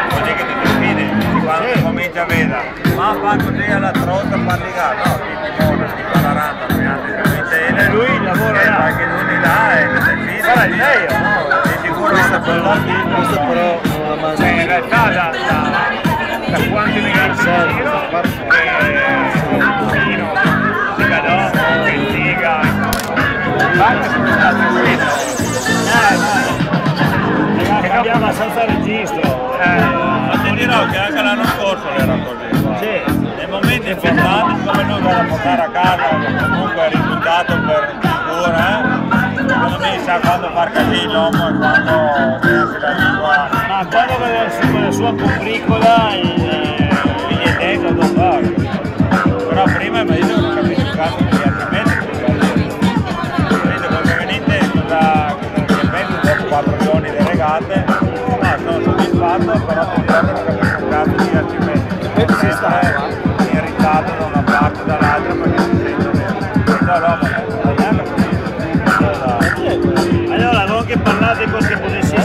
Così che ti fidi, quando cominci a vedere, ma fa così alla trota fatica, no, ti muove, ti fa la rampa, e lui lavora là. Anche lui là e ti fidi. Sarà il meglio, no? Di sicuro Questo però non la mangia. In realtà da quanti ne in giro, un pochino, Sigadò, Bentiga, parte sono stati qui. Cambia abbastanza registro. Ma ti dirò che anche l'anno scorso era così. Sì. Nei momenti importanti come noi da portare a casa comunque il risultato per sicuro, secondo me sa quando far casino e quando tenersi la lingua. Ma quando vedo la sua combricola il biglietto lo fa. Però prima mi dicevo non capisco il cazzo di altri metri. Vedete quando venite cosa penso dopo 4 giorni di regate, ma sono soddisfatto, però ti dirò che non capisco un cazzo di altri metri. Si sta irritato da una parte e dall'altra perché si sente bene. Allora, non che parlate cose che potessi